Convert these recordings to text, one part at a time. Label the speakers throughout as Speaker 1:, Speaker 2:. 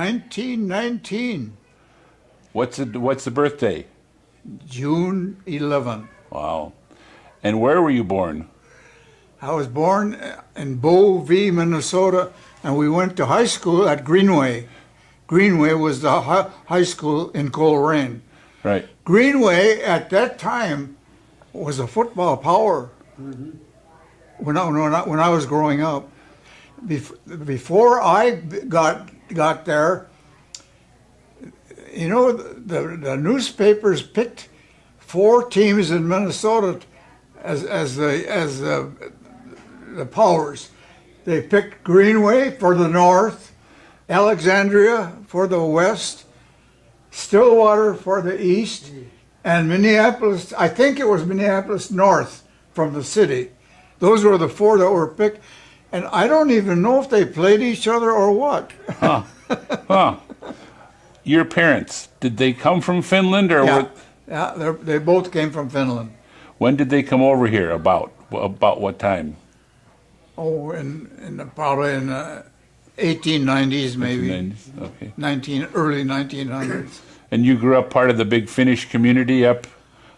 Speaker 1: 1919,
Speaker 2: What's the birthday?
Speaker 1: June 11.
Speaker 2: Wow. And where were you born?
Speaker 1: I was born in Bowie, Minnesota, and we went to high school at Greenway. Greenway was the high school in Coleraine.
Speaker 2: Right.
Speaker 1: Greenway at that time was a football power. When I was growing up. Before I got there, you know, the newspapers picked 4 teams in Minnesota as the powers. They picked Greenway for the north, Alexandria for the west, Stillwater for the east, and Minneapolis. I think it was Minneapolis north from the city. Those were the 4 that were picked. And I don't even know if they played each other or what.
Speaker 2: Huh. Huh. Your parents, did they come from Finland or
Speaker 1: Yeah, they both came from Finland.
Speaker 2: when did they come over here? About what time?
Speaker 1: Oh, probably in 1890s, maybe.
Speaker 2: 1890s, okay.
Speaker 1: Early 1900s.
Speaker 2: And you grew up part of the big Finnish community up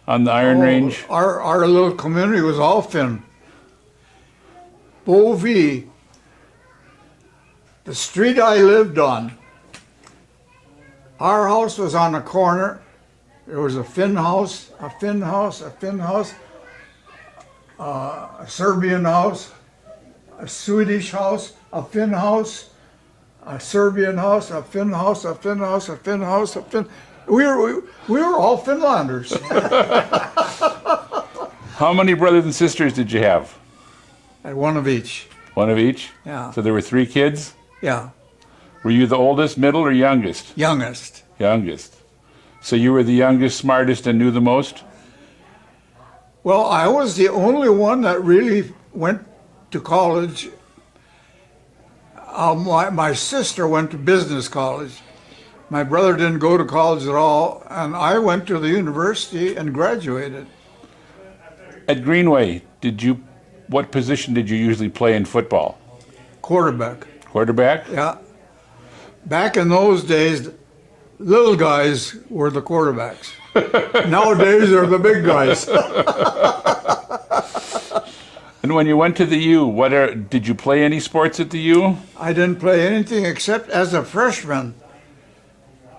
Speaker 2: on the Iron Range?
Speaker 1: Our little community was all Finn. Bowie, the street I lived on, our house was on a corner. There was a Finn house, a Finn house, a Finn house, a Serbian house, a Swedish house, a Finn house, a Serbian house, a Finn house, a Finn house, a Finn house, a Finn. We were all Finlanders.
Speaker 2: How many brothers and sisters did you have?
Speaker 1: And one of each.
Speaker 2: One of each?
Speaker 1: Yeah.
Speaker 2: So there were 3 kids?
Speaker 1: Yeah.
Speaker 2: Were you the oldest, middle, or youngest?
Speaker 1: Youngest.
Speaker 2: Youngest. So you were the youngest, smartest, and knew the most?
Speaker 1: Well, I was the only one that really went to college. My sister went to business college. My brother didn't go to college at all, and I went to the university and graduated.
Speaker 2: At Greenway, what position did you usually play in football?
Speaker 1: Quarterback.
Speaker 2: Quarterback?
Speaker 1: Yeah. Back in those days, little guys were the quarterbacks. Nowadays, they're the big guys.
Speaker 2: And when you went to the U, did you play any sports at the U?
Speaker 1: I didn't play anything except as a freshman.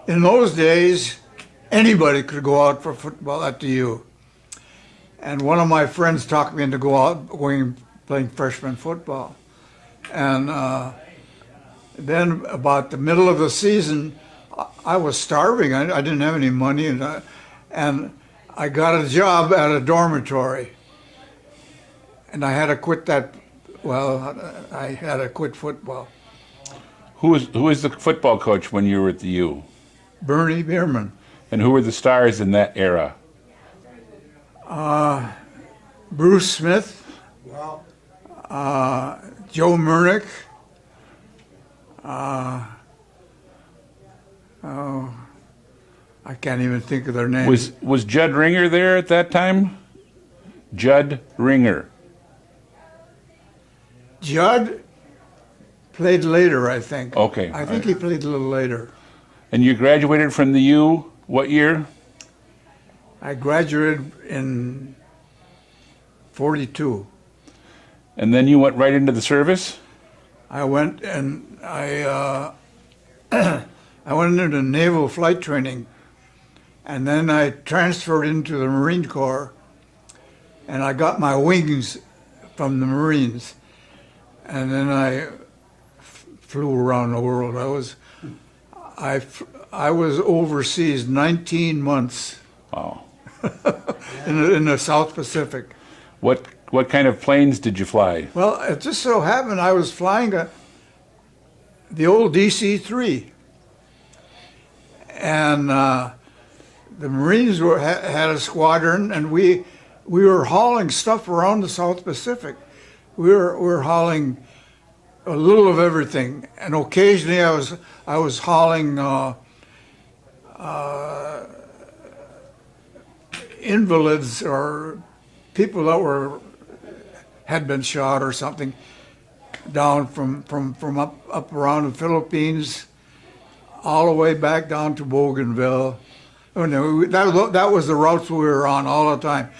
Speaker 1: In those days, anybody could go out for football at the U. And one of my friends talked me into playing freshman football. And then about the middle of the season, I was starving. I didn't have any money, and I got a job at a dormitory. And I had to quit that. Well, I had to quit football.
Speaker 2: Who was the football coach when you were at the U?
Speaker 1: Bernie Bierman.
Speaker 2: And who were the stars in that era?
Speaker 1: Bruce Smith.
Speaker 3: Wow.
Speaker 1: Joe Murnick. I can't even think of their names.
Speaker 2: Was Judd Ringer there at that time? Judd Ringer.
Speaker 1: Judd played later, I think.
Speaker 2: Okay.
Speaker 1: I think he played a little later.
Speaker 2: And you graduated from the U what year?
Speaker 1: I graduated in 42.
Speaker 2: And then you went right into the service?
Speaker 1: I went and I went into naval flight training, and then I transferred into the Marine Corps, and I got my wings from the Marines, and then I flew around the world. I was overseas 19 months.
Speaker 2: Wow.
Speaker 1: in the South Pacific.
Speaker 2: What kind of planes did you fly?
Speaker 1: Well, it just so happened I was flying the old DC-3, and the Marines had a squadron, and we were hauling stuff around the South Pacific. We were hauling a little of everything, and occasionally I was hauling invalids or people that had been shot or something down from up around the Philippines. all the way back down to Bougainville. Oh, no, that was the routes we were on all the time.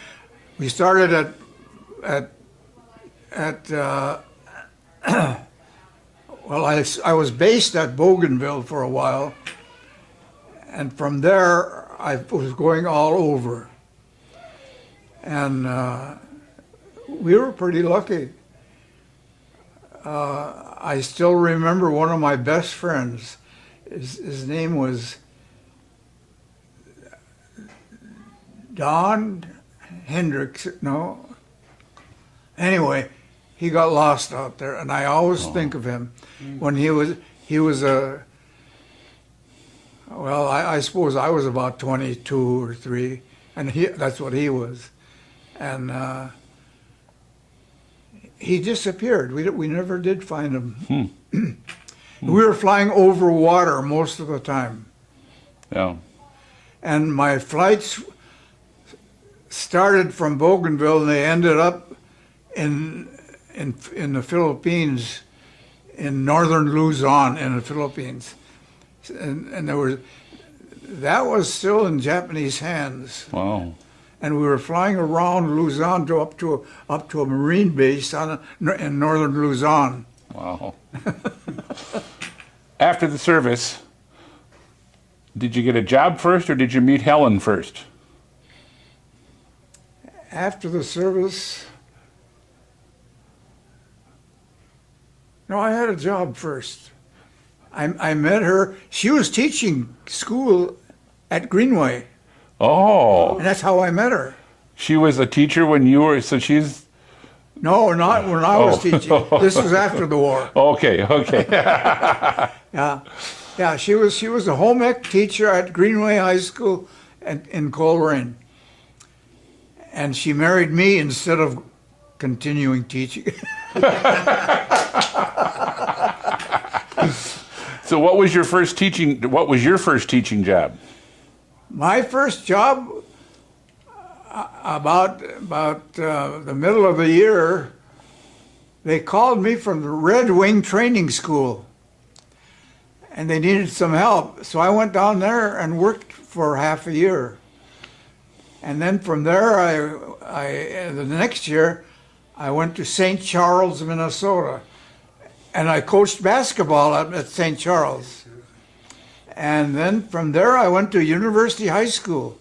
Speaker 1: We started at well, I was based at Bougainville for a while, and from there I was going all over. And we were pretty lucky. I still remember one of my best friends. His name was Don Hendricks. No. Anyway, he got lost out there, and I always think of him when he was a. Well, I suppose I was about 22 or 3, and that's what he was, and he disappeared. We never did find him. We were flying over water most of the time.
Speaker 2: Yeah.
Speaker 1: And my flights started from Bougainville, and they ended up in the Philippines, in northern Luzon in the Philippines, and that was still in Japanese hands.
Speaker 2: Wow.
Speaker 1: And we were flying around Luzon up to a marine base in northern Luzon.
Speaker 2: Wow. After the service, did you get a job first, or did you meet Helen first?
Speaker 1: After the service, no, I had a job first. I met her. She was teaching school at Greenway,
Speaker 2: Oh,
Speaker 1: and that's how I met her.
Speaker 2: she was a teacher when you were, so she's,
Speaker 1: No, not when I was teaching. This was after the war.
Speaker 2: okay.
Speaker 1: Yeah. She was a home ec teacher at Greenway High School in Coleraine, and she married me instead of continuing teaching.
Speaker 2: So what was your first teaching job?
Speaker 1: My first job, about the middle of the year, they called me from the Red Wing Training School, and they needed some help. So I went down there and worked for half a year. And then from there, the next year, I went to St. Charles, Minnesota, and I coached basketball at St. Charles. And then from there, I went to University High School.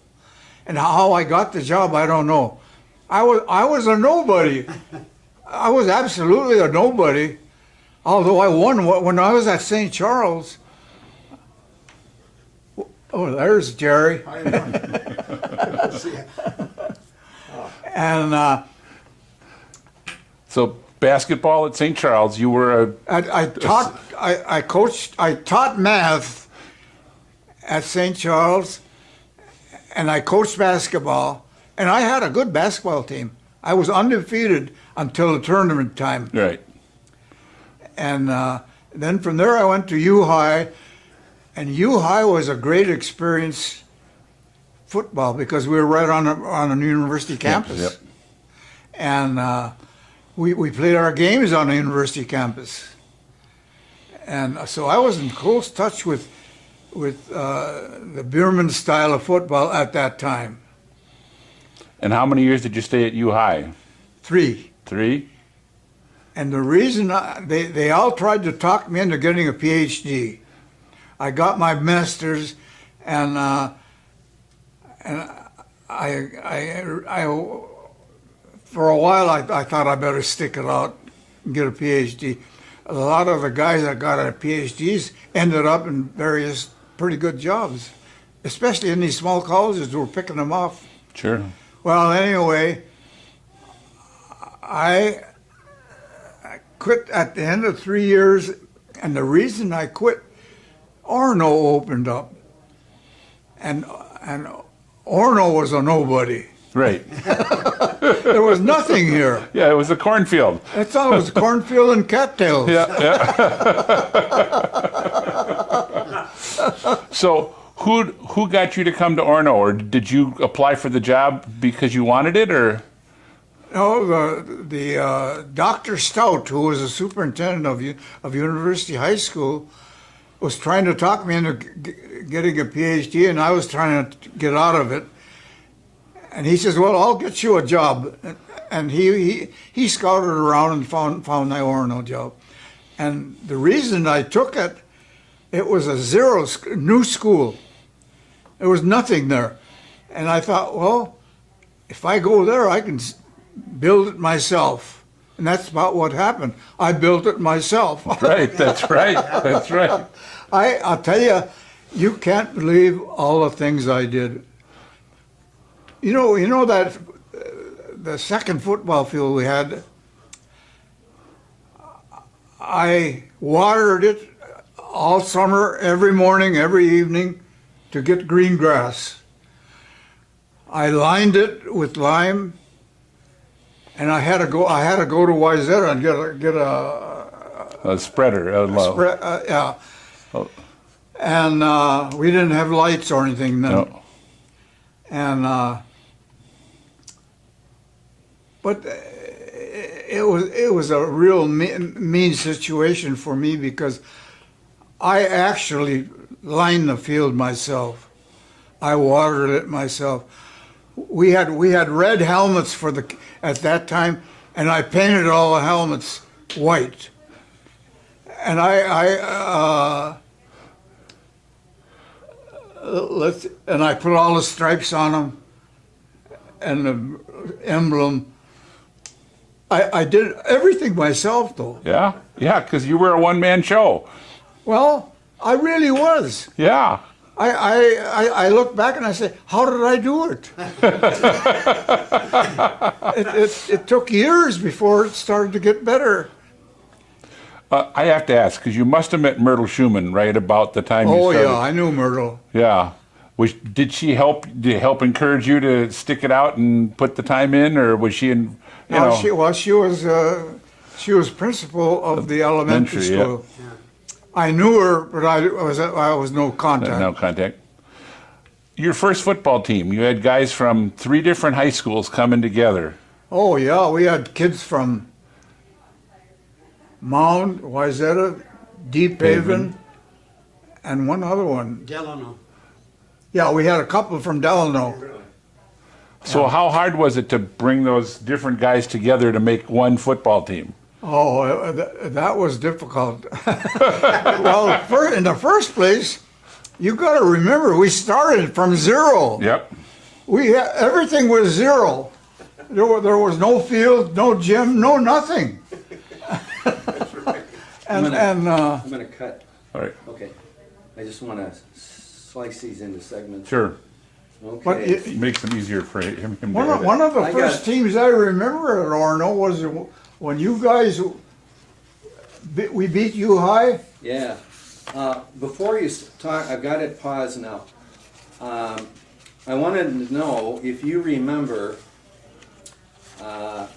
Speaker 1: And how I got the job, I don't know. I was a nobody. I was absolutely a nobody. Although I won when I was at St. Charles. Oh, there's Jerry. And
Speaker 2: So basketball at St. Charles, you were
Speaker 1: I taught math at St. Charles, and I coached basketball, and I had a good basketball team. I was undefeated until the tournament time.
Speaker 2: right.
Speaker 1: And then from there I went to U-High, and U-High was a great experience football because we were right on a university campus.
Speaker 2: Yep.
Speaker 1: And we played our games on the university campus. And so I was in close touch with the Bierman style of football at that time.
Speaker 2: And how many years did you stay at U High?
Speaker 1: 3.
Speaker 2: 3?
Speaker 1: And the reason they all tried to talk me into getting a PhD. I got my master's, and I for a while I thought I better stick it out and get a PhD. A lot of the guys that got their PhDs ended up in various pretty good jobs, especially in these small colleges who were picking them off.
Speaker 2: Sure.
Speaker 1: Well, anyway, I quit at the end of 3 years, and the reason I quit, Orono opened up, and Orono was a nobody.
Speaker 2: Right.
Speaker 1: There was nothing here.
Speaker 2: Yeah, it was a cornfield.
Speaker 1: That's all. It was cornfield and cattails.
Speaker 2: Yeah. So who got you to come to Orono, or did you apply for the job because you wanted it, or?
Speaker 1: No, the Dr. Stout, who was the superintendent of University High School, was trying to talk me into getting a PhD, and I was trying to get out of it. And he says, "Well, I'll get you a job." And he scouted around and found the Orono job. And the reason I took it, it was a new school. There was nothing there. And I thought, well, if I go there, I can build it myself. And that's about what happened. I built it myself.
Speaker 2: Right, that's right, that's right.
Speaker 1: I'll tell you, you can't believe all the things I did. You know that the second football field we had, I watered it all summer, every morning, every evening, to get green grass. I lined it with lime, and I had to go to Wayzata and get a
Speaker 2: spreader.
Speaker 1: yeah.
Speaker 2: Oh.
Speaker 1: And we didn't have lights or anything then.
Speaker 2: No.
Speaker 1: And but it was a real mean situation for me because I actually lined the field myself. I watered it myself. We had red helmets at that time, and I painted all the helmets white. And I put all the stripes on them and the emblem. I did everything myself, though.
Speaker 2: Yeah, because you were a one-man show.
Speaker 1: Well, I really was.
Speaker 2: Yeah.
Speaker 1: I look back and I say, how did I do it? It took years before it started to get better.
Speaker 2: I have to ask, because you must have met Myrtle Schumann right about the time you started.
Speaker 1: Oh, yeah, I knew Myrtle.
Speaker 2: Yeah. Did she help encourage you to stick it out and put the time in, or was she in,
Speaker 1: She was principal of the elementary school.
Speaker 2: Yeah.
Speaker 1: I knew her, but I was no contact.
Speaker 2: No contact. Your first football team, you had guys from 3 different high schools coming together.
Speaker 1: Oh, yeah, we had kids from Mound, Wayzata, Deep Haven, and one other one.
Speaker 3: Delano.
Speaker 1: Yeah, we had a couple from Delano.
Speaker 2: So how hard was it to bring those different guys together to make one football team?
Speaker 1: Oh, that was difficult. Well, in the first place, you got to remember, we started from zero.
Speaker 2: Yep.
Speaker 1: Everything was zero. There was no field, no gym, no nothing.
Speaker 3: I'm gonna cut.
Speaker 2: All right.
Speaker 3: Okay. I just want to slice these into segments.
Speaker 2: Sure.
Speaker 3: Okay.
Speaker 1: But
Speaker 2: It makes them easier for him to
Speaker 1: one of the
Speaker 3: I
Speaker 1: first
Speaker 3: got-
Speaker 1: teams I remember at Orono was when you guys, we beat you high.
Speaker 3: Yeah. Before you talk, I've got it paused now. I wanted to know if you remember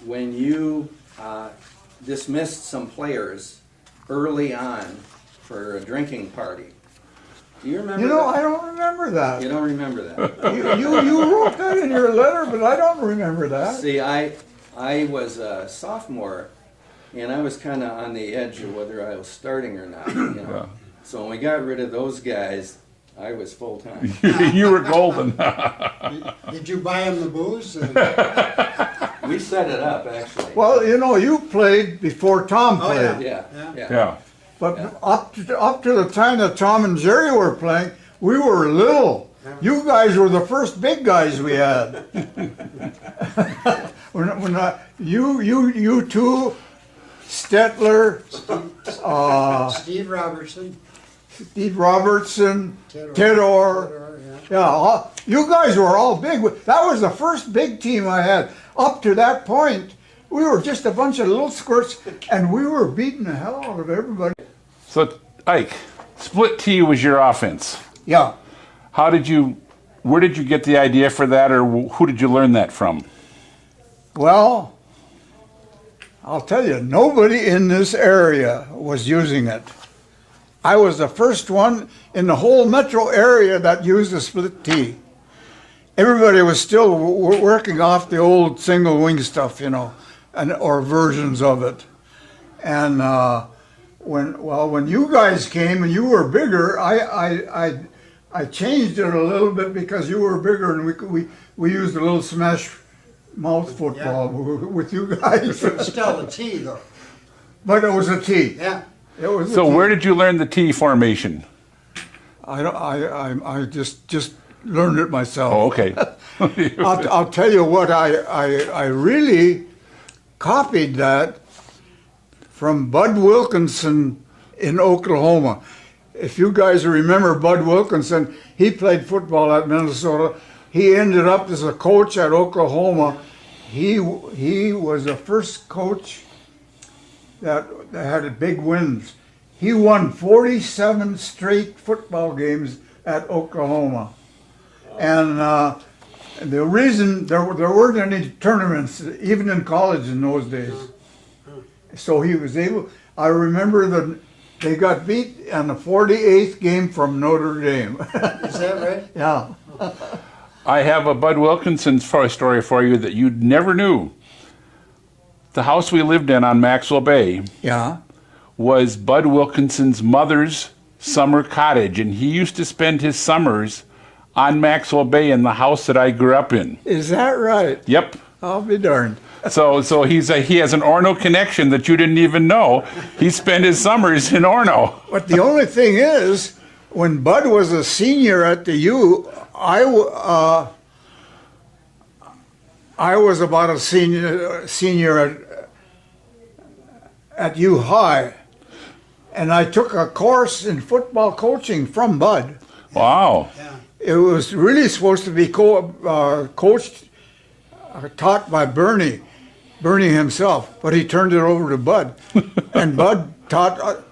Speaker 3: when you dismissed some players early on for a drinking party. Do you remember that?
Speaker 1: I don't remember that.
Speaker 3: You don't remember that?
Speaker 1: You wrote that in your letter, but I don't remember that.
Speaker 3: See, I was a sophomore, and I was kind of on the edge of whether I was starting or not.
Speaker 2: Yeah.
Speaker 3: So when we got rid of those guys, I was full time.
Speaker 2: You were golden.
Speaker 4: Did you buy him the booze?
Speaker 3: We set it up actually.
Speaker 1: Well, you played before Tom played.
Speaker 3: Yeah, yeah.
Speaker 2: Yeah.
Speaker 1: But up to the time that Tom and Jerry were playing, we were little. You guys were the first big guys we had. You two, Stetler,
Speaker 4: Steve Robertson.
Speaker 1: Steve Robertson, Ted Orr.
Speaker 4: Yeah.
Speaker 1: You guys were all big. That was the first big team I had. Up to that point, we were just a bunch of little squirts, and we were beating the hell out of everybody.
Speaker 2: So, Ike, split T was your offense.
Speaker 1: Yeah.
Speaker 2: Where did you get the idea for that, or who did you learn that from?
Speaker 1: Well, I'll tell you, nobody in this area was using it. I was the first one in the whole metro area that used the split T. Everybody was still working off the old single wing stuff, or versions of it. And when you guys came and you were bigger, I changed it a little bit because you were bigger, and we used a little smash mouth football with you guys.
Speaker 4: It was still a T though.
Speaker 1: But it was a T.
Speaker 4: Yeah.
Speaker 1: It was a
Speaker 2: So
Speaker 1: T.
Speaker 2: where did you learn the T formation?
Speaker 1: I just learned it myself.
Speaker 2: Oh, okay.
Speaker 1: I'll tell you what, I really copied that from Bud Wilkinson in Oklahoma. If you guys remember Bud Wilkinson, he played football at Minnesota. He ended up as a coach at Oklahoma. He was the first coach that had big wins. He won 47 straight football games at Oklahoma. And the reason there weren't any tournaments, even in college in those days. So he was able, I remember that they got beat in the 48th game from Notre Dame.
Speaker 4: Is that right?
Speaker 1: Yeah.
Speaker 2: I have a Bud Wilkinson story for you that you never knew. The house we lived in on Maxwell Bay
Speaker 1: Yeah.
Speaker 2: was Bud Wilkinson's mother's summer cottage, and he used to spend his summers on Maxwell Bay in the house that I grew up in.
Speaker 1: Is that right?
Speaker 2: Yep.
Speaker 1: I'll be darned.
Speaker 2: So he has an Orono connection that you didn't even know. He spent his summers in Orono.
Speaker 1: But the only thing is, when Bud was a senior at the U, I was about a senior at U High, and I took a course in football coaching from Bud.
Speaker 2: Wow.
Speaker 4: Yeah.
Speaker 1: It was really supposed to be coached, taught by Bernie himself, but he turned it over to Bud, and Bud taught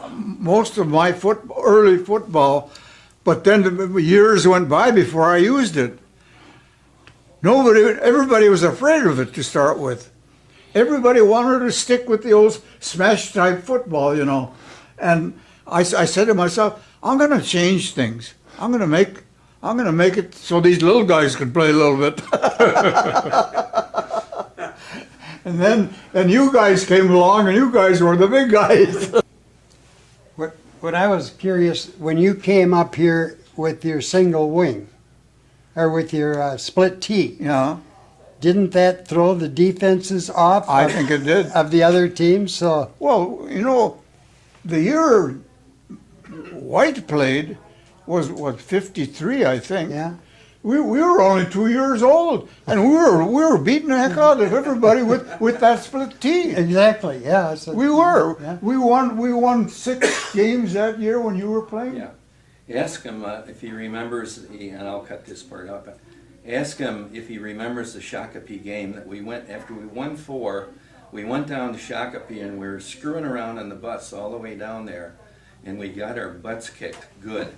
Speaker 1: most of my early football. But then the years went by before I used it. Everybody was afraid of it to start with. Everybody wanted to stick with the old smash type football, you know. And I said to myself, I'm going to change things. I'm going to make it so these little guys can play a little bit. And then you guys came along, and you guys were the big guys.
Speaker 4: What I was curious, when you came up here with your single wing, or with your split T,
Speaker 1: Yeah,
Speaker 4: didn't that throw the defenses off
Speaker 1: I think it did.
Speaker 4: of the other teams? So
Speaker 1: Well, you know, the year White played was 53, I think.
Speaker 4: yeah,
Speaker 1: We were only 2 years old, and we were beating the heck out of everybody with that split T.
Speaker 4: exactly. Yeah, so,
Speaker 1: We were.
Speaker 4: Yeah.
Speaker 1: We won 6 games that year when you were playing.
Speaker 3: Yeah. Ask him if he remembers, and I'll cut this part out, but ask him if he remembers the Shakopee game that we went, after we won 4, we went down to Shakopee and we were screwing around on the bus all the way down there, and we got our butts kicked good.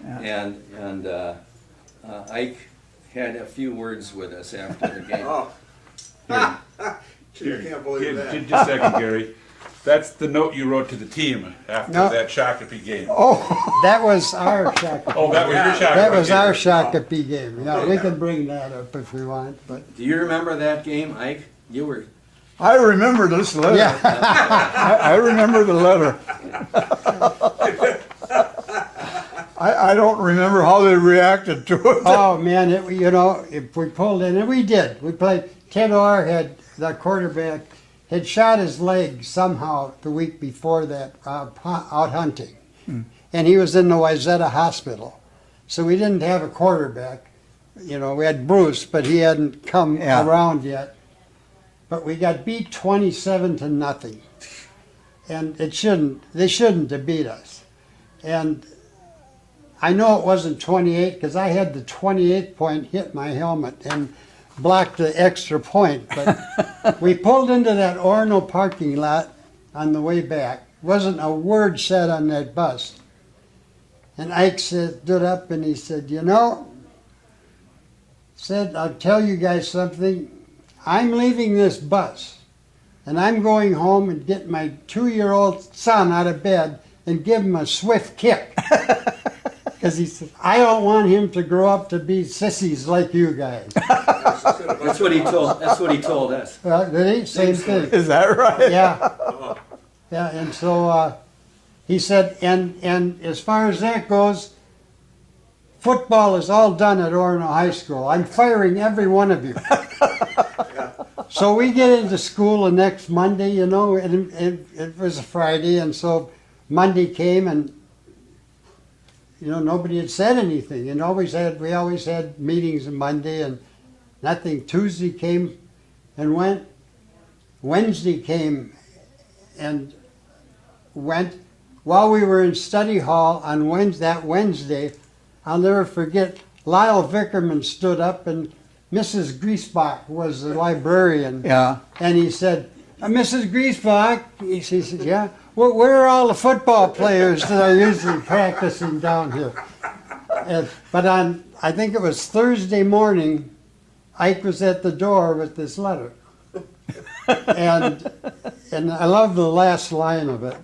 Speaker 1: Yeah.
Speaker 3: And Ike had a few words with us after the game.
Speaker 2: Here,
Speaker 5: I can't believe that.
Speaker 2: Just a second, Gary. That's the note you wrote to the team after
Speaker 4: No.
Speaker 2: that Shakopee game.
Speaker 4: that was our Shakopee.
Speaker 2: Oh, that was your Shakopee
Speaker 4: That was
Speaker 2: game.
Speaker 4: our Shakopee game. Yeah, we can bring that up if we want, but
Speaker 3: Do you remember that game, Ike? You were.
Speaker 1: I remember this letter.
Speaker 4: yeah,
Speaker 1: I remember the letter. I don't remember how they reacted to it.
Speaker 4: oh man, if we pulled in, and we did. We played. Ted Orr had the quarterback had shot his leg somehow the week before that out hunting, and he was in the Wayzata hospital. So we didn't have a quarterback. We had Bruce, but he hadn't come
Speaker 1: Yeah.
Speaker 4: around yet. But we got beat 27-0, and they shouldn't have beat us. And I know it wasn't 28 because I had the 28th point hit my helmet and blocked the extra point. But we pulled into that Orono parking lot on the way back. Wasn't a word said on that bus. And Ike stood up and he said, I'll tell you guys something. I'm leaving this bus and I'm going home and get my 2-year-old son out of bed and give him a swift kick. Because he said, I don't want him to grow up to be sissies like you guys.
Speaker 3: That's what he told us.
Speaker 4: Did he? Same thing.
Speaker 1: Is that right?
Speaker 4: Yeah. Yeah, and so he said, and as far as that goes, football is all done at Orono High School. I'm firing every one of you. So we get into school the next Monday, you know, and it was a Friday, and so Monday came, and you know, nobody had said anything. And we always had meetings on Monday, and nothing. Tuesday came and went. Wednesday came and went. While we were in study hall on that Wednesday, I'll never forget, Lyle Vickerman stood up, and Mrs. Griesbach was the librarian.
Speaker 1: Yeah.
Speaker 4: And he said, Mrs. Griesbach, he said, yeah, well, where are all the football players that are usually practicing down here? But I think it was Thursday morning, Ike was at the door with this letter. And I love the last line of it.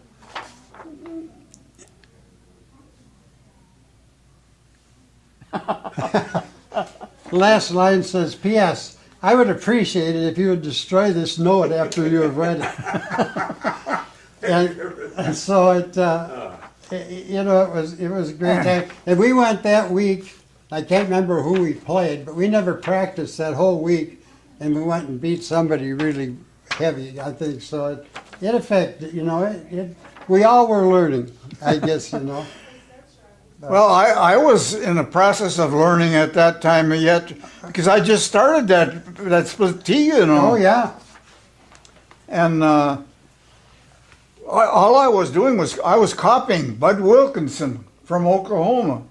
Speaker 4: Last line says, P.S. I would appreciate it if you would destroy this note after you have read it. and so you know, it was a great time. And we went that week. I can't remember who we played, but we never practiced that whole week, and we went and beat somebody really heavy, I think. So it affected, you know, we all were learning, I guess, you know.
Speaker 1: Well, I was in the process of learning at that time yet, because I just started that split T, you know.
Speaker 4: Oh, yeah.
Speaker 1: And all I was doing was I was copying Bud Wilkinson from Oklahoma.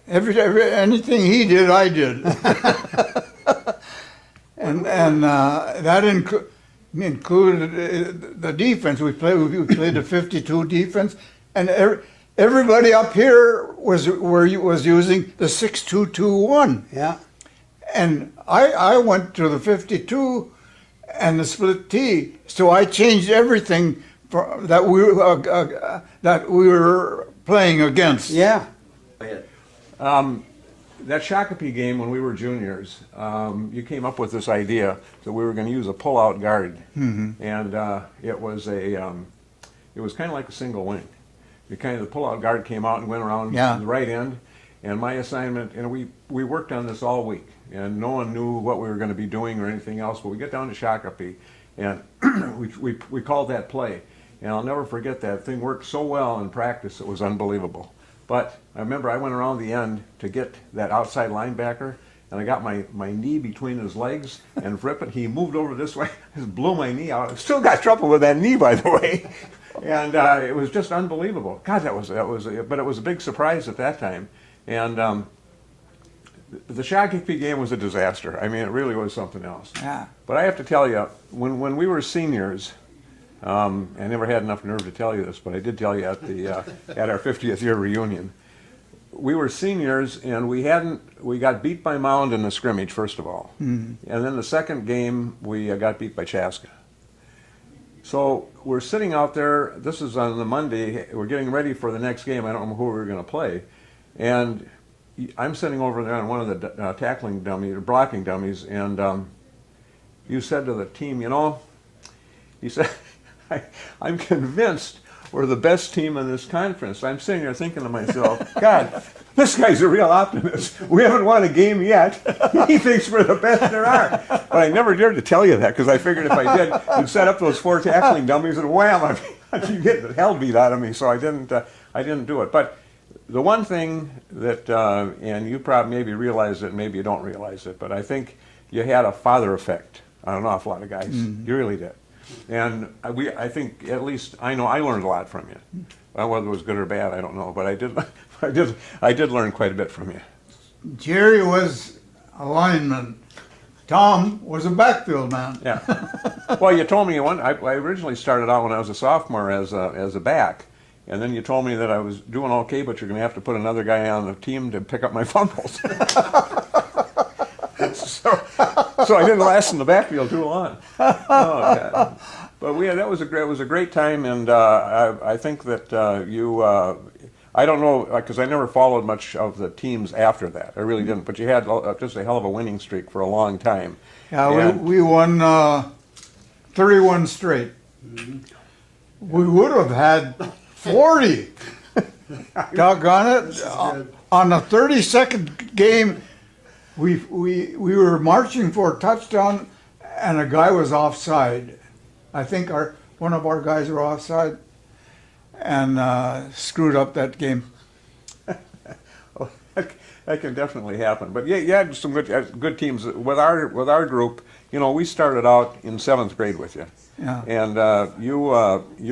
Speaker 1: Anything he did, I did. and that included the defense. We played the 52 defense, and everybody up here was using the 6-2-2-1.
Speaker 4: Yeah.
Speaker 1: And I went to the 52 and the split T, so I changed everything that we were playing against.
Speaker 4: Yeah.
Speaker 3: Go ahead.
Speaker 5: That Shakopee game when we were juniors, you came up with this idea that we were going to use a pull-out guard, and it was kind of like a single wing. The pull-out guard came out and went around the right end, and my assignment, and we worked on this all week, and no one knew what we were going to be doing or anything else. But we get down to Shakopee, and we called that play, and I'll never forget that thing worked so well in practice. It was unbelievable. But I remember I went around the end to get that outside linebacker, and I got my knee between his legs and rip it. He moved over this way, just blew my knee out. I still got trouble with that knee, by the way. And it was just unbelievable. God, but it was a big surprise at that time. And the Shakopee game was a disaster. I mean, it really was something else.
Speaker 1: Yeah.
Speaker 5: But I have to tell you, when we were seniors, I never had enough nerve to tell you this, but I did tell you at our 50th year reunion. We were seniors, and we got beat by Mound in the scrimmage, first of all. And then the second game, we got beat by Chaska. So we're sitting out there, this is on the Monday, we're getting ready for the next game. I don't know who we were going to play. And I'm sitting over there on one of the tackling dummies, blocking dummies, and you said to the team, you know, he said, I'm convinced we're the best team in this conference. I'm sitting there thinking to myself, God, this guy's a real optimist. We haven't won a game yet. He thinks we're the best there are. But I never dared to tell you that because I figured if I did, you'd set up those 4 tackling dummies and wham, I'd get the hell beat out of me. So I didn't do it. But the one thing that, and you probably maybe realize it, maybe you don't realize it, but I think you had a father effect on an awful lot of guys. You really did. And I think, at least I know I learned a lot from you. Well, whether it was good or bad, I don't know, but I did learn quite a bit from you.
Speaker 1: Jerry was a lineman. Tom was a backfield man.
Speaker 5: Yeah. Well, you told me I originally started out when I was a sophomore as a back, and then you told me that I was doing okay, but you're going to have to put another guy on the team to pick up my fumbles. So I didn't last in the backfield too long. Oh, God. But that was a great time, and I think that you. I don't know because I never followed much of the teams after that. I really didn't. But you had just a hell of a winning streak for a long time.
Speaker 1: Yeah, we won 31 straight. we would have had 40. Doggone it. On the 32nd game, we were marching for a touchdown, and a guy was offside. I think one of our guys were offside, and screwed up that game.
Speaker 5: That can definitely happen. But yeah, you had some good teams with our group. You know, we started out in 7th grade with you,
Speaker 1: Yeah.
Speaker 5: and you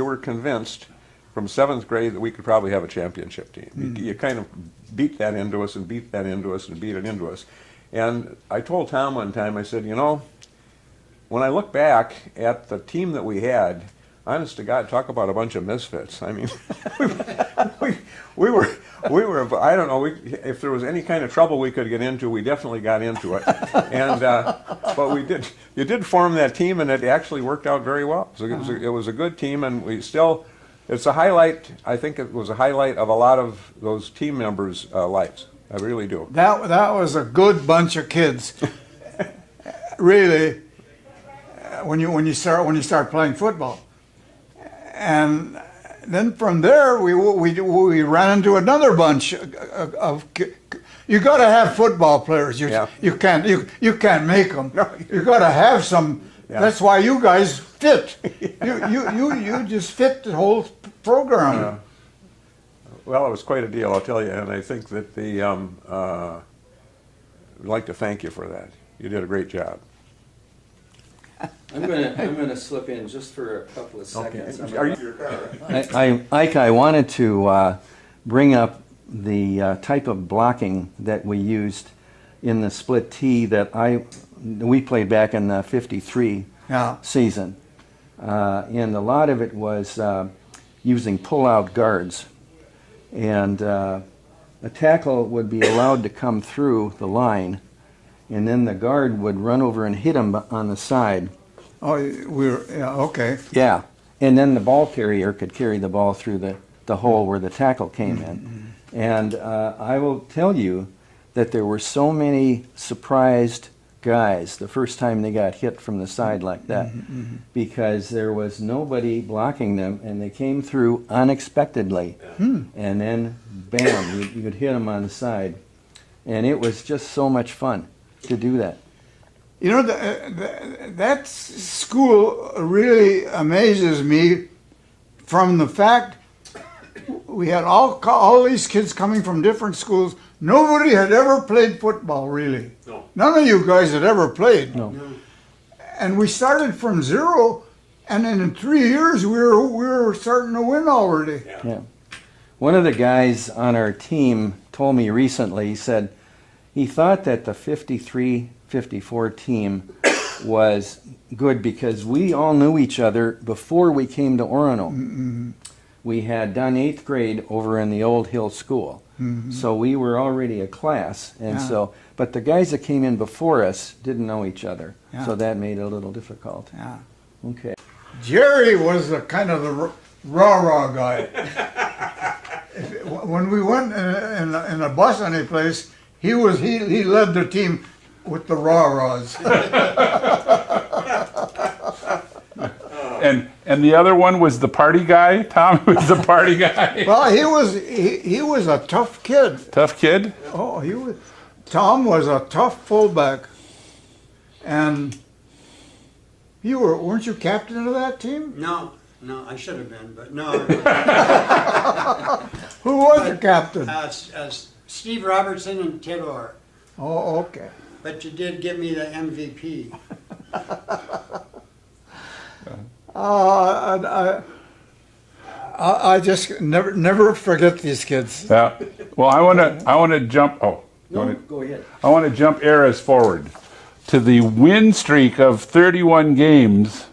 Speaker 5: were convinced from 7th grade that we could probably have a championship team. You kind of beat that into us and beat that into us and beat it into us. And I told Tom one time, I said, you know, when I look back at the team that we had, honest to God, talk about a bunch of misfits. I mean, we were. I don't know. If there was any kind of trouble we could get into, we definitely got into it. And but we did. You did form that team, and it actually worked out very well. So it was a good team, and we still. It's a highlight. I think it was a highlight of a lot of those team members' lives. I really do.
Speaker 1: That was a good bunch of kids. Really, when you start playing football, and then from there we ran into another bunch of. You got to have football players. You can't make them.
Speaker 5: No.
Speaker 1: You got to have some.
Speaker 5: Yeah.
Speaker 1: That's why you guys fit. You just fit the whole program.
Speaker 5: Well, it was quite a deal, I'll tell you, and I think that I'd like to thank you for that. You did a great job.
Speaker 3: I'm gonna slip in just for a couple of seconds.
Speaker 5: Are you?
Speaker 6: Ike, I wanted to bring up the type of blocking that we used in the split T that we played back in the '53 season, and a lot of it was using pull-out guards, and a tackle would be allowed to come through the line, and then the guard would run over and hit him on the side.
Speaker 1: Oh, okay.
Speaker 6: Yeah, and then the ball carrier could carry the ball through the hole where the tackle came in. And I will tell you that there were so many surprised guys the first time they got hit from the side like that, because there was nobody blocking them, and they came through unexpectedly, and then bam, you could hit them on the side, and it was just so much fun to do that.
Speaker 1: You know, that school really amazes me from the fact we had all these kids coming from different schools. Nobody had ever played football, really.
Speaker 5: No.
Speaker 1: None of you guys had ever played.
Speaker 6: No.
Speaker 1: And we started from zero, and then in 3 years we were starting to win already.
Speaker 6: Yeah. One of the guys on our team told me recently, he said he thought that the 53-54 team was good because we all knew each other before we came to Orono. We had done 8th grade over in the Old Hill School. So we were already a class, and but the guys that came in before us didn't know each other, so that made it a little difficult.
Speaker 1: Yeah.
Speaker 6: Okay.
Speaker 1: Jerry was the kind of the rah-rah guy. When we went in a bus any place, he led the team with the rah-rahs.
Speaker 2: And the other one was the party guy. Tom was the party guy.
Speaker 1: Well, he was a tough kid.
Speaker 2: Tough kid.
Speaker 1: Oh, Tom was a tough fullback, and weren't you captain of that team?
Speaker 4: No, I should have been, but no.
Speaker 1: Who was the captain?
Speaker 4: Steve Robertson and Ted Orr.
Speaker 1: Oh, okay.
Speaker 4: But you did give me the MVP.
Speaker 1: I just never forget these kids.
Speaker 2: Yeah. Well, I want to jump. Oh,
Speaker 3: Go ahead.
Speaker 2: I want to jump eras forward to the win streak of 31 games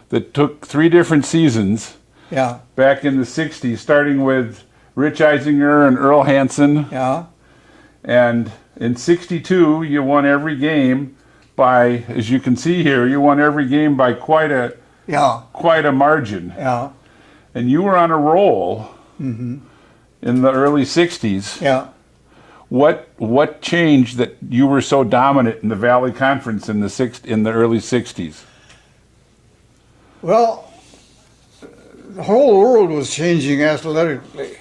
Speaker 2: that took 3 different seasons.
Speaker 1: Yeah.
Speaker 2: Back in the '60s, starting with Rich Eisinger and Earl Hansen.
Speaker 1: Yeah.
Speaker 2: And in '62, you won every game by, as you can see here, you won every game by quite a margin.
Speaker 1: Yeah.
Speaker 2: And you were on a roll in the early '60s.
Speaker 1: Yeah.
Speaker 2: What changed that you were so dominant in the Valley Conference in the early '60s?
Speaker 1: Well, the whole world was changing athletically.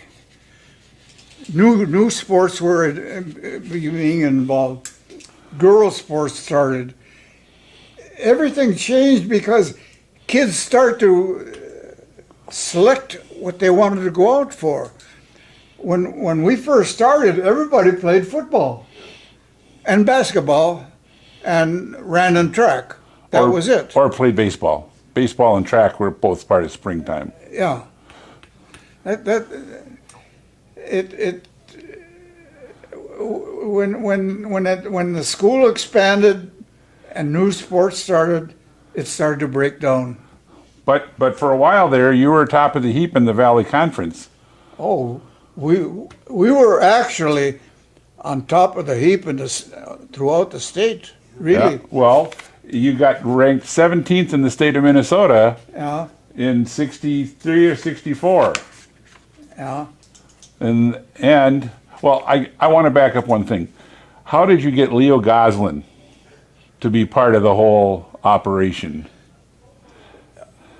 Speaker 1: New sports were being involved. Girls sports started. Everything changed because kids start to select what they wanted to go out for. When we first started, everybody played football and basketball and ran and track. That was it.
Speaker 2: Or played baseball. Baseball and track were both part of springtime.
Speaker 1: Yeah. When the school expanded and new sports started, it started to break down.
Speaker 2: But for a while there, you were top of the heap in the Valley Conference.
Speaker 1: Oh, we were actually on top of the heap throughout the state. Really.
Speaker 2: Yeah. Well, you got ranked 17th in the state of Minnesota.
Speaker 1: Yeah.
Speaker 2: In 63 or 64.
Speaker 1: Yeah.
Speaker 2: And well, I want to back up one thing. How did you get Leo Goslin to be part of the whole operation?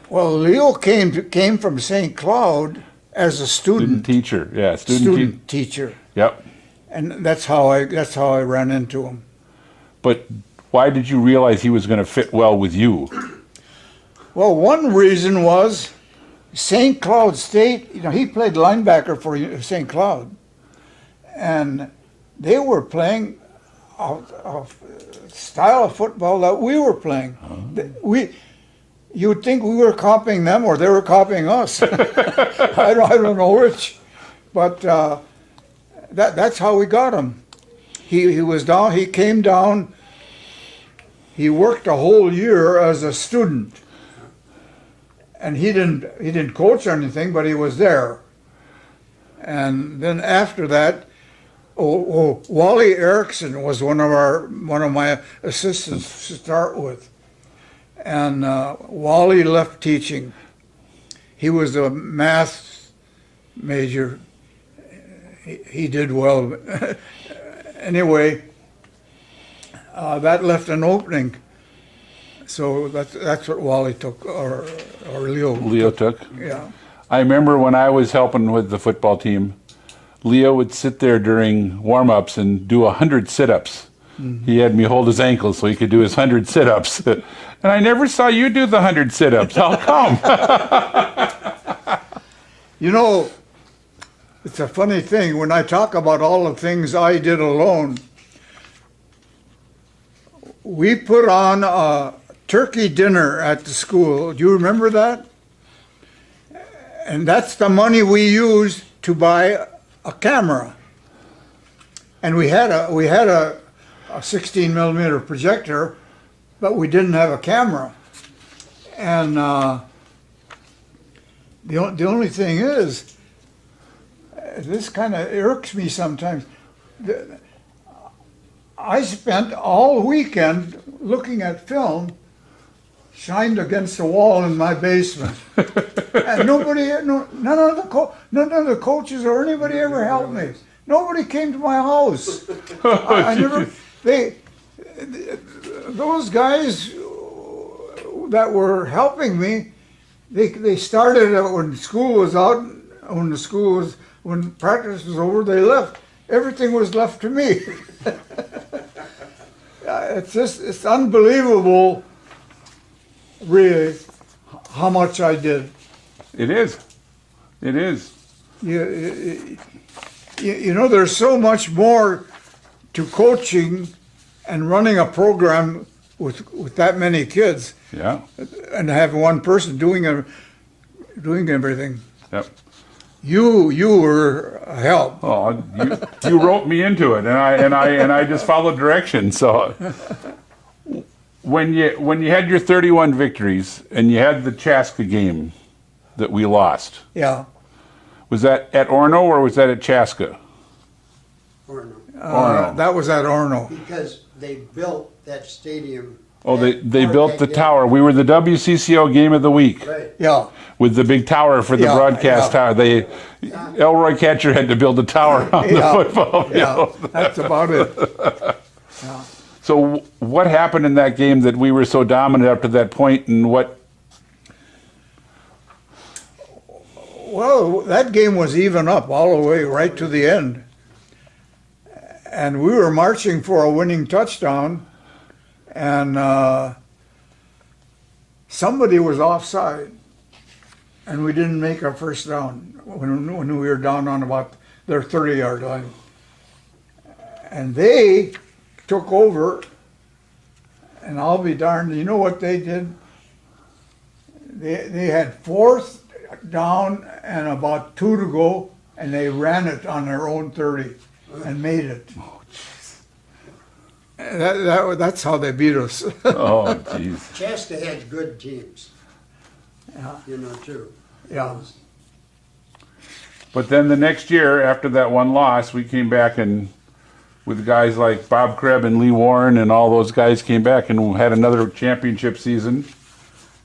Speaker 1: Well, Leo came from St. Cloud as a student
Speaker 2: teacher. Yeah,
Speaker 1: student teacher.
Speaker 2: Yep.
Speaker 1: And that's how I ran into him.
Speaker 2: But why did you realize he was going to fit well with you?
Speaker 1: Well, one reason was St. Cloud State, he played linebacker for St. Cloud. And they were playing a style of football that we were playing. You'd think we were copying them or they were copying us. I don't know which. But that's how we got him. He was down, he came down, he worked a whole year as a student. And he didn't coach or anything, but he was there. And then after that, Wally Erickson was one of my assistants to start with. And Wally left teaching. He was a math major. He did well. Anyway, that left an opening. So that's what Wally took, or Leo.
Speaker 2: Leo took.
Speaker 1: Yeah.
Speaker 2: I remember when I was helping with the football team, Leo would sit there during warm-ups and do 100 sit-ups. Mm-hmm. He had me hold his ankles so he could do his 100 sit-ups. And I never saw you do the 100 sit-ups. How come?
Speaker 1: It's a funny thing. When I talk about all the things I did alone, we put on a turkey dinner at the school. Do you remember that? And that's the money we used to buy a camera. And we had a 16 millimeter projector, but we didn't have a camera. And the only thing is, this kind of irks me sometimes. I spent all weekend looking at film shined against the wall in my basement. And none of the coaches or anybody ever helped me. Nobody came to my house. Those guys that were helping me, they started when school was out, when practice was over, they left. Everything was left to me. It's unbelievable, really, how much I did.
Speaker 2: It is.
Speaker 1: There's so much more to coaching and running a program with that many kids.
Speaker 2: Yeah.
Speaker 1: And having one person doing everything.
Speaker 2: Yep.
Speaker 1: You were a help.
Speaker 2: Oh, you roped me into it, and I just followed directions. So when you had your 31 victories and you had the Chaska game that we lost.
Speaker 1: Yeah.
Speaker 2: Was that at Orono or was that at Chaska?
Speaker 4: Orono.
Speaker 1: That was at Orono.
Speaker 4: Because they built that stadium.
Speaker 2: Oh, they built the tower. We were the WCCO game of the week.
Speaker 4: Right.
Speaker 1: Yeah.
Speaker 2: With the big tower for the broadcast tower. Elroy Catcher had to build a tower on the football field.
Speaker 1: Yeah, that's about it. Yeah.
Speaker 2: So what happened in that game that we were so dominant up to that point, and what?
Speaker 1: Well, that game was even up all the way right to the end. And we were marching for a winning touchdown, and somebody was offside, and we didn't make our first down when we were down on about their 30-yard line. And they took over, and I'll be darned, you know what they did? They had fourth down and about 2 to go, and they ran it on their own 30 and made it.
Speaker 2: Oh, jeez.
Speaker 1: That's how they beat us.
Speaker 2: Oh, jeez.
Speaker 4: Shasta had good teams,
Speaker 1: Yeah.
Speaker 4: you know, too.
Speaker 1: Yeah.
Speaker 2: But then the next year, after that one loss, we came back and with guys like Bob Krebs and Lee Warren and all those guys came back and had another championship season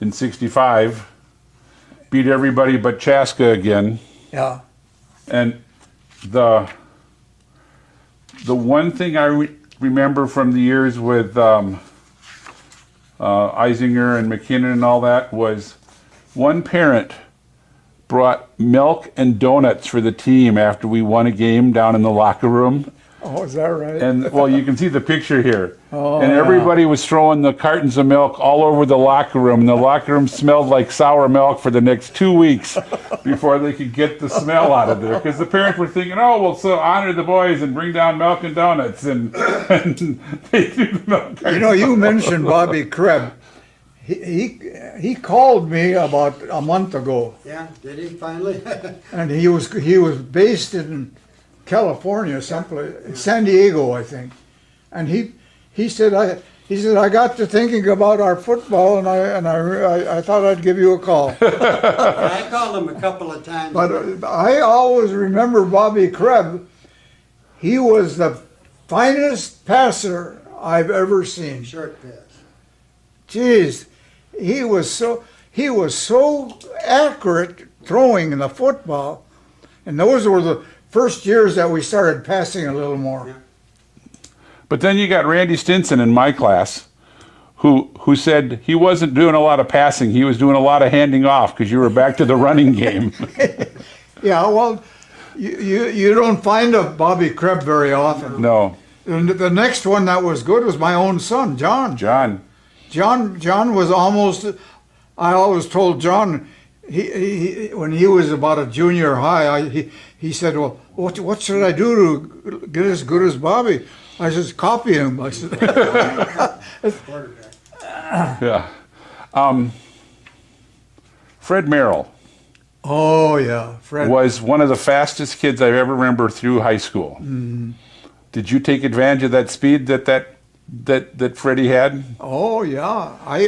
Speaker 2: in '65. Beat everybody but Chaska again.
Speaker 1: Yeah.
Speaker 2: And the one thing I remember from the years with Eisinger and McKinnon and all that was one parent brought milk and donuts for the team after we won a game down in the locker room.
Speaker 1: Oh, is that right?
Speaker 2: And well, you can see the picture here.
Speaker 1: Oh,
Speaker 2: and
Speaker 1: yeah.
Speaker 2: everybody was throwing the cartons of milk all over the locker room. And the locker room smelled like sour milk for the next 2 weeks before they could get the smell out of there. Because the parents were thinking, oh, well, so honor the boys and bring down milk and donuts. And they threw the milk.
Speaker 1: You know, you mentioned Bobby Krebs. He called me about a month ago,
Speaker 4: Yeah, did he finally?
Speaker 1: and he was based in California, someplace, San Diego, I think. And he said I got to thinking about our football, and I thought I'd give you a call.
Speaker 4: I called him a couple of times.
Speaker 1: But I always remember Bobby Krebs. He was the finest passer I've ever seen.
Speaker 4: Short pass.
Speaker 1: Jeez, he was so accurate throwing in the football, and those were the first years that we started passing a little more.
Speaker 4: Yeah.
Speaker 2: But then you got Randy Stinson in my class, who said he wasn't doing a lot of passing. He was doing a lot of handing off because you were back to the running game.
Speaker 1: Yeah, well, you don't find a Bobby Krebs very often.
Speaker 2: No.
Speaker 1: And the next one that was good was my own son, John.
Speaker 2: John.
Speaker 1: John was almost. I always told John, he when he was about a junior high, he said, "Well, what should I do to get as good as Bobby?" I said, "Copy him." I said,
Speaker 4: Quarterback.
Speaker 2: Yeah. Fred Merrill
Speaker 1: "Oh yeah, Fred."
Speaker 2: was one of the fastest kids I ever remember through high school.
Speaker 1: Mm-hmm.
Speaker 2: Did you take advantage of that speed that Freddie had?
Speaker 1: Oh yeah, I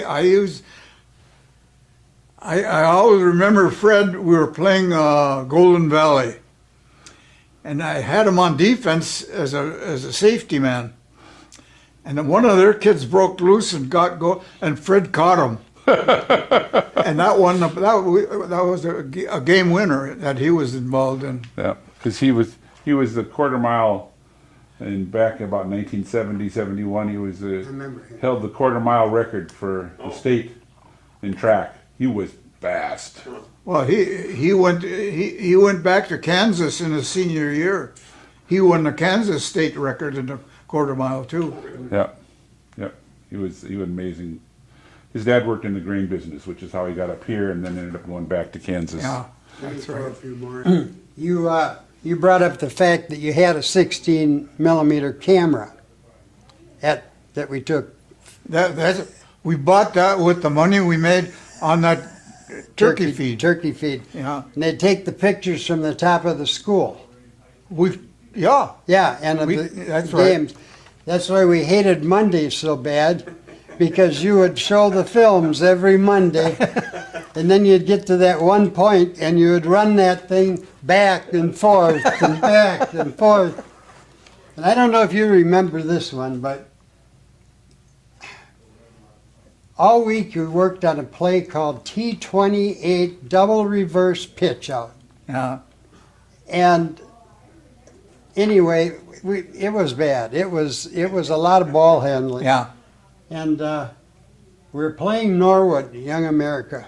Speaker 1: always remember Fred. We were playing Golden Valley, and I had him on defense as a safety man. And then one of their kids broke loose and and Fred caught him. And that was a game winner that he was involved in.
Speaker 2: Yeah, because he was the quarter mile. And back in about 1970, 71, he was
Speaker 4: remember him.
Speaker 2: held the quarter mile record for the state in track. He was fast.
Speaker 1: Well, he went back to Kansas in his senior year. He won the Kansas state record in the quarter mile too.
Speaker 2: Yeah, yeah. He was amazing. His dad worked in the grain business, which is how he got up here, and then ended up going back to Kansas.
Speaker 1: Yeah,
Speaker 4: Let me
Speaker 1: that's
Speaker 4: throw
Speaker 1: right.
Speaker 4: a few more. You brought up the fact that you had a 16 millimeter camera that we took.
Speaker 1: We bought that with the money we made on that turkey feed.
Speaker 4: Turkey feed.
Speaker 1: Yeah,
Speaker 4: And they'd take the pictures from the top of the school.
Speaker 1: yeah.
Speaker 4: Yeah, and of the
Speaker 1: That's right.
Speaker 4: games. That's why we hated Mondays so bad, because you would show the films every Monday, and then you'd get to that one point, and you would run that thing back and forth and back and forth. And I don't know if you remember this one, but all week you worked on a play called T28 double reverse pitch out.
Speaker 1: Yeah.
Speaker 4: And anyway, it was bad. It was a lot of ball handling.
Speaker 1: Yeah.
Speaker 4: And we were playing Norwood, Young America.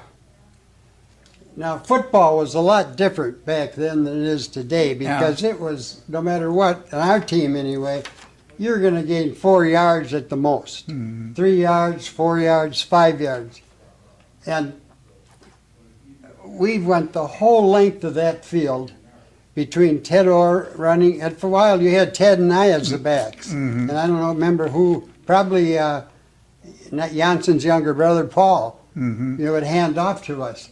Speaker 4: Now, football was a lot different back then than it is today because it was, no matter what, on our team anyway, you're going to gain 4 yards at the most. 3 yards, 4 yards, 5 yards. And we went the whole length of that field between Ted Orr running, and for a while you had Ted and I as the backs. And I don't know, remember who, probably not Janssen's younger brother, Paul, would hand off to us.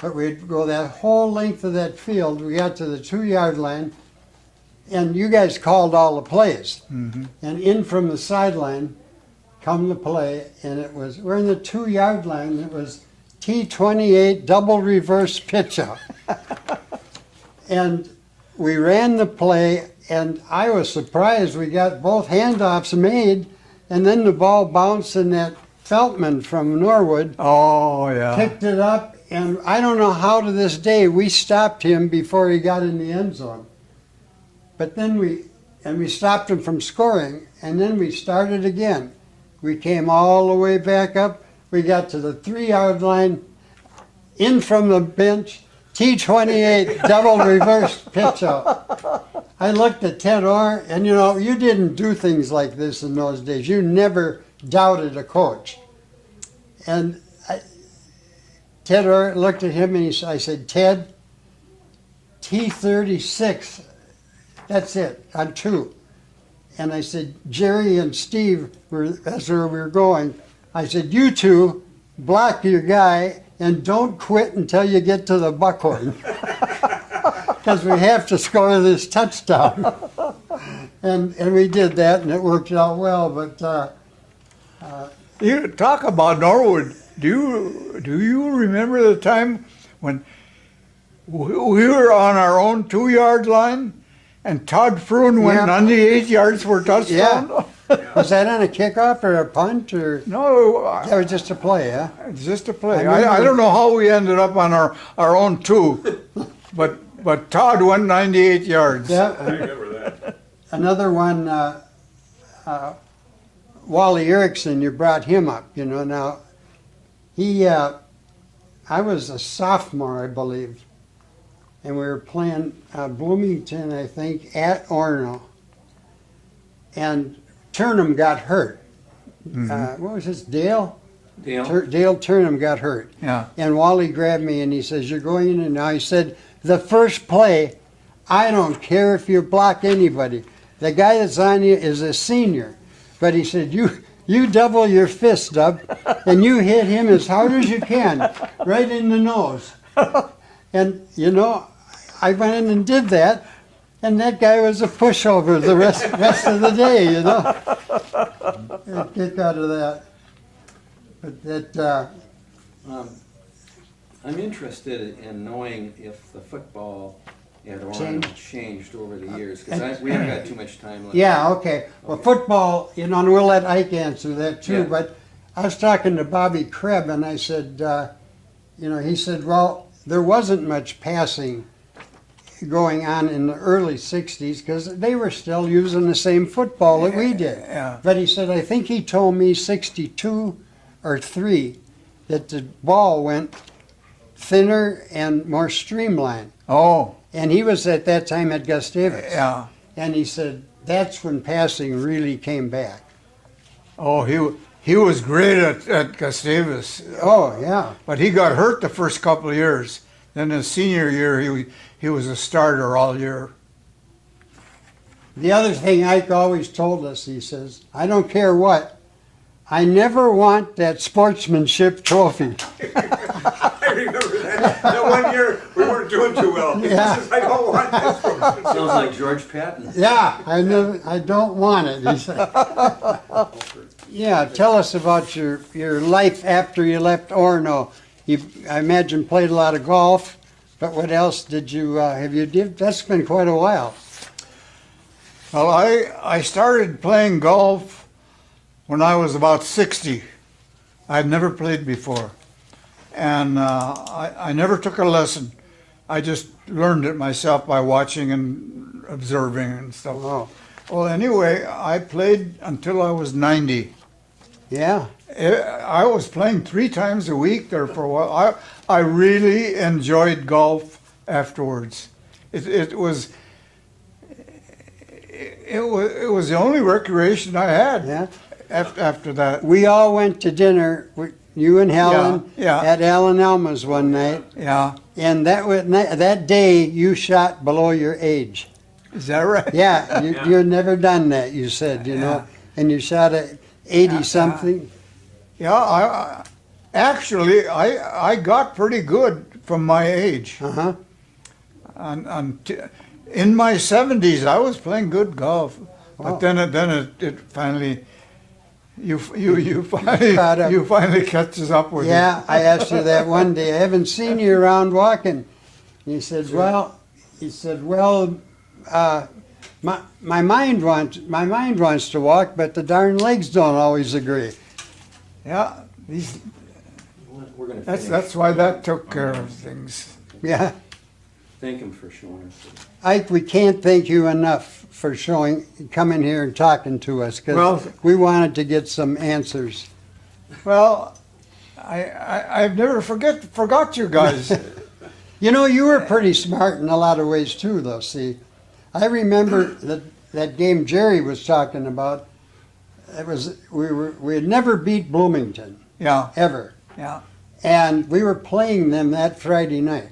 Speaker 4: But we'd go that whole length of that field. We got to the 2-yard line, and you guys called all the plays. And in from the sideline come the play, and it was, we're in the 2-yard line, it was T28 double reverse pitch out. And we ran the play, and I was surprised we got both handoffs made, and then the ball bounced, and that Feltman from Norwood
Speaker 1: Oh, yeah.
Speaker 4: picked it up, and I don't know how to this day we stopped him before he got in the end zone. But then we stopped him from scoring, and then we started again. We came all the way back up. We got to the 3-yard line, in from the bench, T28 double reverse pitch out. I looked at Ted Orr, and you didn't do things like this in those days. You never doubted a coach. And Ted Orr looked at him, and I said, Ted, T36, that's it, on 2. And I said, Jerry and Steve, that's where we were going. I said, you two block your guy and don't quit until you get to the buckhorn. Because we have to score this touchdown. and we did that, and it worked out well. But
Speaker 1: You talk about Norwood. Do you remember the time when we were on our own 2-yard line and Todd Froon went 98 yards for a touchdown?
Speaker 4: Yeah. Was that on a kickoff or a punt or?
Speaker 1: No,
Speaker 4: That was just a play, huh?
Speaker 1: it's just a play.
Speaker 4: I remember-
Speaker 1: I don't know how we ended up on our own 2, but Todd went 98 yards.
Speaker 4: Yeah.
Speaker 5: I remember that.
Speaker 4: Another one, Wally Erickson, you brought him up, Now, I was a sophomore, I believe, and we were playing Bloomington, I think, at Orono. And Turnham got hurt. What was his, Dale? Dale Turnham got hurt.
Speaker 1: Yeah.
Speaker 4: And Wally grabbed me and he says, you're going in and now. He said, the first play, I don't care if you block anybody. The guy that's on you is a senior. But he said, you double your fist up and you hit him as hard as you can, right in the nose. And, I went in and did that. And that guy was a pushover the rest of the day, Kick out of that. But that,
Speaker 3: I'm interested in knowing if the football at Orono changed over the years, because we haven't got too much time left.
Speaker 4: yeah, okay. Well, football, and we'll let Ike answer that too.
Speaker 3: Yeah.
Speaker 4: But I was talking to Bobby Krebs, and I said, he said, well, there wasn't much passing going on in the early 60s because they were still using the same football that we did.
Speaker 1: Yeah.
Speaker 4: But he said, I think he told me 62 or 3 that the ball went thinner and more streamlined.
Speaker 1: Oh,
Speaker 4: And he was at that time at Gustavus.
Speaker 1: yeah.
Speaker 4: And he said, that's when passing really came back.
Speaker 1: Oh, he was great at Gustavus.
Speaker 4: Oh, yeah.
Speaker 1: But he got hurt the first couple of years. Then his senior year, he was a starter all year.
Speaker 4: The other thing Ike always told us, he says, I don't care what, I never want that sportsmanship trophy.
Speaker 5: I remember that. That one year we weren't doing too well. He
Speaker 4: Yeah.
Speaker 5: says, I don't want this.
Speaker 3: Sounds like George Patton.
Speaker 4: Yeah, I don't want it, he said. Yeah, tell us about your life after you left Orono. I imagine played a lot of golf, but what else did you, that's been quite a while.
Speaker 1: Well, I started playing golf when I was about 60. I'd never played before. And I never took a lesson. I just learned it myself by watching and observing and stuff.
Speaker 4: Oh,
Speaker 1: Well, anyway, I played until I was 90.
Speaker 4: yeah.
Speaker 1: I was playing 3 times a week there for a while. I really enjoyed golf afterwards. It was the only recreation I had.
Speaker 4: Yeah.
Speaker 1: After that.
Speaker 4: We all went to dinner, you and Helen,
Speaker 1: Yeah, yeah.
Speaker 4: at Alan Elma's one night.
Speaker 1: Yeah.
Speaker 4: And that day you shot below your age.
Speaker 1: Is that right?
Speaker 4: Yeah, you'd never done that, you said, you know. And you shot at 80-something.
Speaker 1: Yeah, actually I got pretty good from my age.
Speaker 4: Uh-huh.
Speaker 1: In my 70s, I was playing good golf, but
Speaker 4: Oh.
Speaker 1: then it finally you
Speaker 4: Caught up.
Speaker 1: finally catches up with
Speaker 4: Yeah, I asked you that one day. I haven't seen you around walking. He said, well, my mind wants to walk, but the darn legs don't always agree.
Speaker 1: you. Yeah,
Speaker 3: We're gonna finish.
Speaker 1: that's why that took care of things.
Speaker 4: Yeah.
Speaker 3: Thank him for showing us.
Speaker 4: Ike, we can't thank you enough for coming here and talking to us,
Speaker 1: Well-
Speaker 4: because we wanted to get some answers.
Speaker 1: Well, I've never forgot you guys.
Speaker 4: You know, you were pretty smart in a lot of ways too, though. See, I remember that game Jerry was talking about. We had never beat Bloomington
Speaker 1: Yeah,
Speaker 4: ever,
Speaker 1: yeah.
Speaker 4: and we were playing them that Friday night.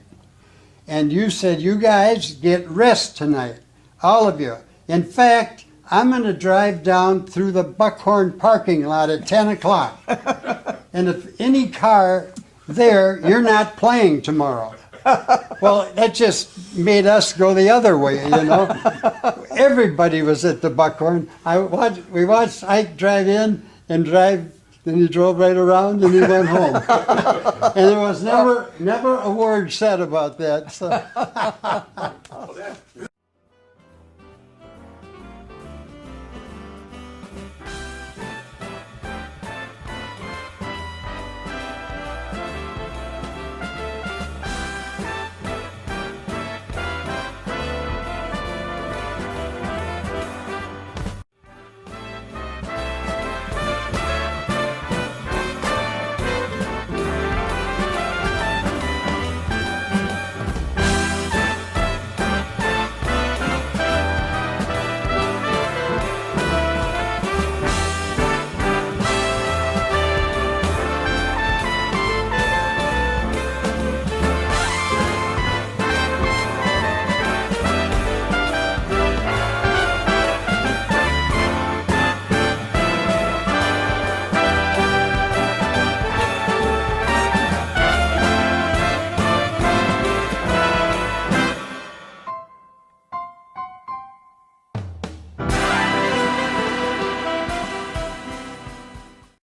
Speaker 4: And you said, "You guys get rest tonight, all of you." In fact, I'm going to drive down through the Buckhorn parking lot at 10 o'clock. And if any car there, you're not playing tomorrow. Well, that just made us go the other way, you know. Everybody was at the Buckhorn. We watched Ike drive in and drive, then he drove right around and he went home. And there was never a word said about that. So.